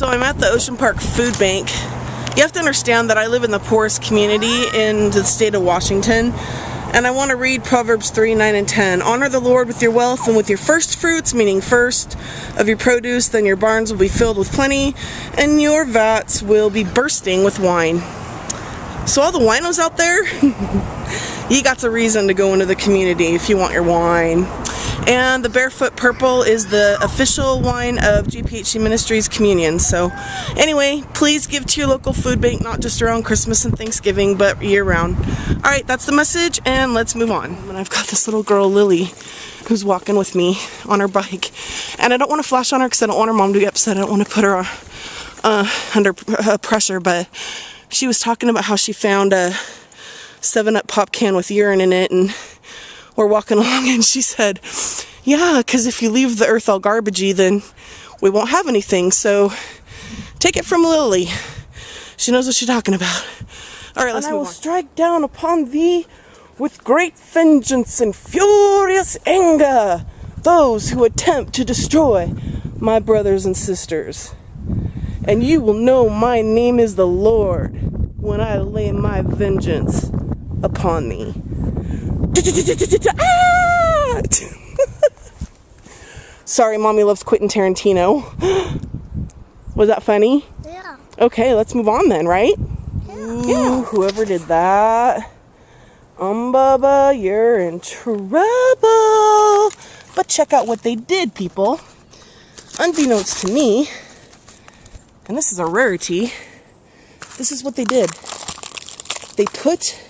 So I'm at the Ocean Park Food Bank. You have to understand that I live in the poorest community in the state of Washington, and I want to read Proverbs 3, 9, and 10. Honor the Lord with your wealth and with your first fruits, meaning first of your produce, then your barns will be filled with plenty, and your vats will be bursting with wine. So all the winos out there, you got a reason to go into the community if you want your wine. And the Barefoot Purple is the official wine of GPHC Ministries Communion. So anyway, please give to your local food bank, not just around Christmas and Thanksgiving, but year-round. Alright, that's the message, and let's move on. And I've got this little girl, Lily, who's walking with me on her bike. And I don't want to flash on her because I don't want her mom to get upset. I don't want to put her under pressure, but she was talking about how she found a 7-Up pop can with urine in it, and we're walking along, and she said, yeah, because if you leave the earth all garbagey, then we won't have anything. So take it from Lily. She knows what she's talking about. All right, let's move on. And I will strike down upon thee with great vengeance and furious anger those who attempt to destroy my brothers and sisters. And you will know my name is the Lord when I lay my vengeance upon thee. Sorry, Mommy loves Quentin Tarantino. Was that funny? Yeah. Okay, let's move on then, right? Yeah. Ooh, whoever did that, Bubba, you're in trouble. But check out what they did, people. Unbeknownst to me, and this is a rarity, this is what they did. They put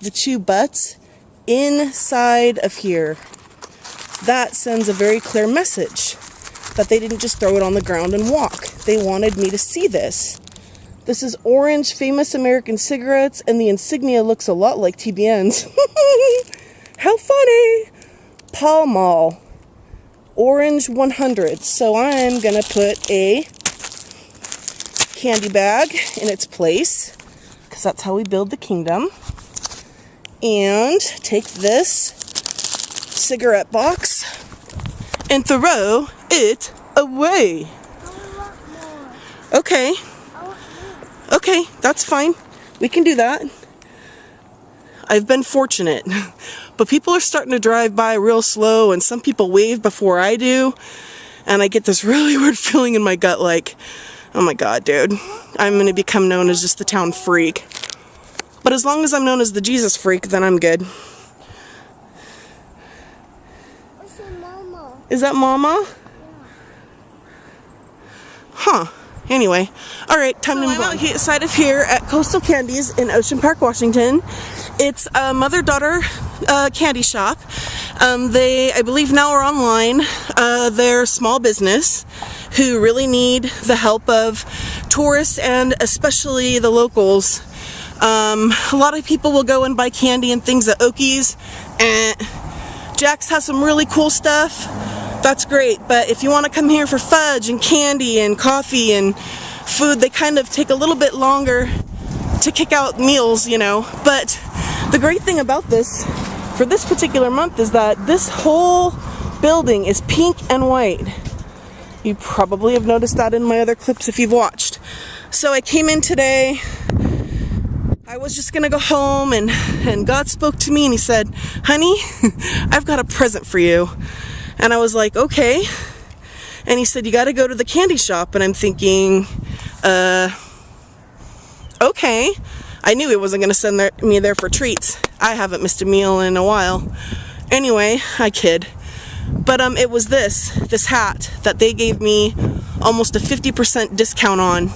the two butts inside of here. That sends a very clear message that they didn't just throw it on the ground and walk. They wanted me to see this. This is Orange Famous American Cigarettes, and the insignia looks a lot like TBN's. How funny! Pall Mall Orange 100. So I'm gonna put a candy bag in its place, because that's how we build the kingdom. And take this cigarette box and throw it away. Okay. Okay, that's fine. We can do that. I've been fortunate. But people are starting to drive by real slow, and some people wave before I do. And I get this really weird feeling in my gut like, oh my God, dude. I'm going to become known as just the town freak. But as long as I'm known as the Jesus freak, then I'm good. What's your mama? Is that Mama? Yeah. Huh. Anyway. Alright, time to move on. I'm outside of here at Coastal Candies in Ocean Park, Washington. It's a mother-daughter candy shop. They, I believe, now are online. They're a small business who really need the help of tourists and especially the locals. A lot of people will go and buy candy and things at Okies, and Jack's has some really cool stuff. That's great, but if you want to come here for fudge and candy and coffee and food, they kind of take a little bit longer to kick out meals, you know. But the great thing about this, for this particular month, is that this whole building is pink and white. You probably have noticed that in my other clips if you've watched. So I came in today. I was just gonna go home, and God spoke to me and he said, honey, I've got a present for you. And I was like, okay. And he said, you gotta go to the candy shop. And I'm thinking, okay. I knew he wasn't gonna send me there for treats. I haven't missed a meal in a while. Anyway, I kid. But it was this hat that they gave me almost a 50% discount on,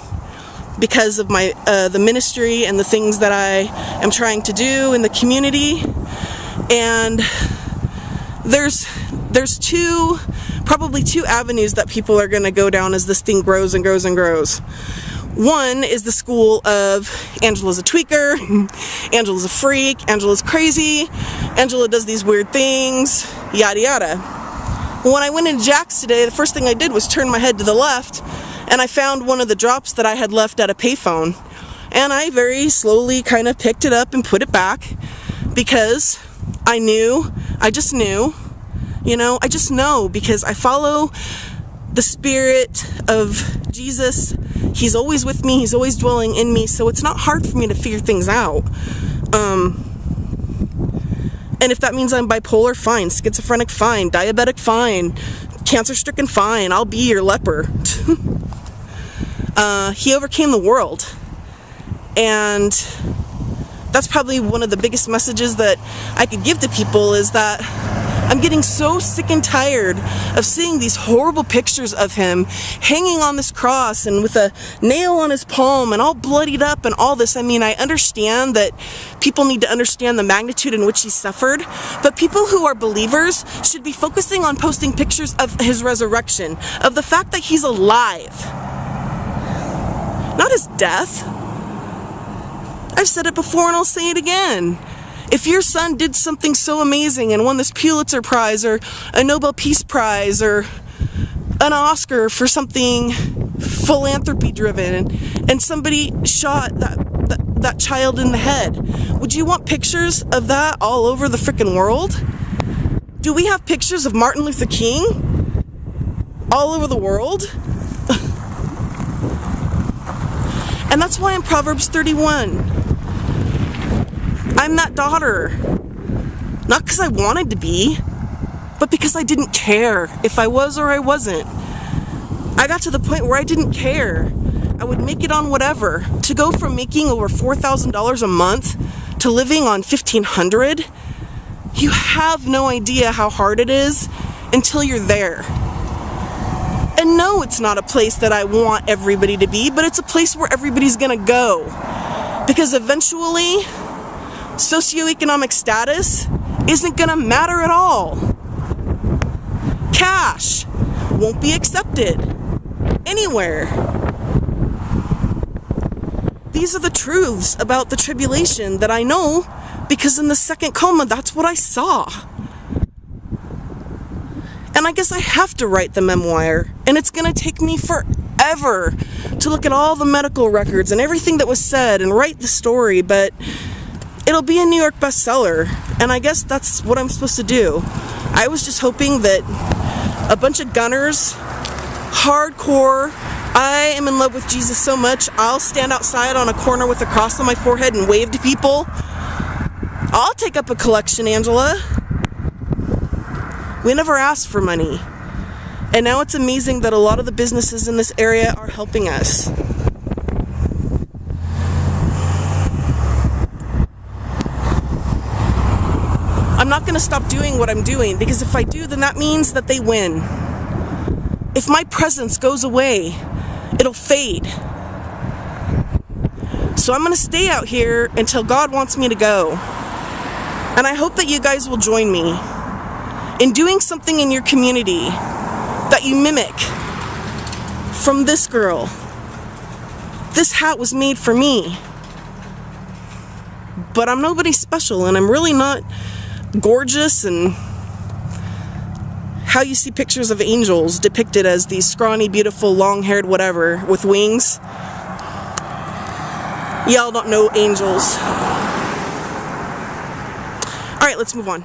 because of my the ministry and the things that I am trying to do in the community. And there's probably two avenues that people are going to go down as this thing grows and grows and grows. One is the school of Angela's a tweaker, Angela's a freak, Angela's crazy, Angela does these weird things, yada yada. When I went into Jack's today, the first thing I did was turn my head to the left, and I found one of the drops that I had left at a payphone. And I very slowly kind of picked it up and put it back, because I just knew, you know, I just know, because I follow the Spirit of Jesus, He's always with me, He's always dwelling in me, so it's not hard for me to figure things out. And if that means I'm bipolar, fine. Schizophrenic, fine. Diabetic, fine. Cancer-stricken, fine. I'll be your leper. He overcame the world. And that's probably one of the biggest messages that I could give to people, is that I'm getting so sick and tired of seeing these horrible pictures of him hanging on this cross and with a nail on his palm and all bloodied up and all this. I mean, I understand that people need to understand the magnitude in which he suffered, but people who are believers should be focusing on posting pictures of his resurrection, of the fact that he's alive, not his death. I've said it before and I'll say it again. If your son did something so amazing and won this Pulitzer Prize or a Nobel Peace Prize or an Oscar for something philanthropy driven, and somebody shot that child in the head, would you want pictures of that all over the frickin' world? Do we have pictures of Martin Luther King all over the world? And that's why in Proverbs 31, I'm that daughter. Not because I wanted to be, but because I didn't care if I was or I wasn't. I got to the point where I didn't care. I would make it on whatever. To go from making over $4,000 a month to living on $1,500, you have no idea how hard it is until you're there. And no, it's not a place that I want everybody to be, but it's a place where everybody's gonna go. Because eventually, socioeconomic status isn't gonna matter at all. Cash won't be accepted anywhere. These are the truths about the tribulation that I know, because in the second coma, that's what I saw. And I guess I have to write the memoir, and it's gonna take me forever to look at all the medical records and everything that was said and write the story, but it'll be a New York bestseller, and I guess that's what I'm supposed to do. I was just hoping that a bunch of gunners, hardcore, I am in love with Jesus so much, I'll stand outside on a corner with a cross on my forehead and wave to people. I'll take up a collection, Angela. We never asked for money. And now it's amazing that a lot of the businesses in this area are helping us. I'm not going to stop doing what I'm doing, because if I do, then that means that they win. If my presence goes away, it'll fade. So I'm going to stay out here until God wants me to go. And I hope that you guys will join me in doing something in your community that you mimic from this girl. This hat was made for me. But I'm nobody special, and I'm really not gorgeous and how you see pictures of angels depicted as these scrawny, beautiful, long-haired whatever with wings. Y'all don't know angels. Alright, let's move on.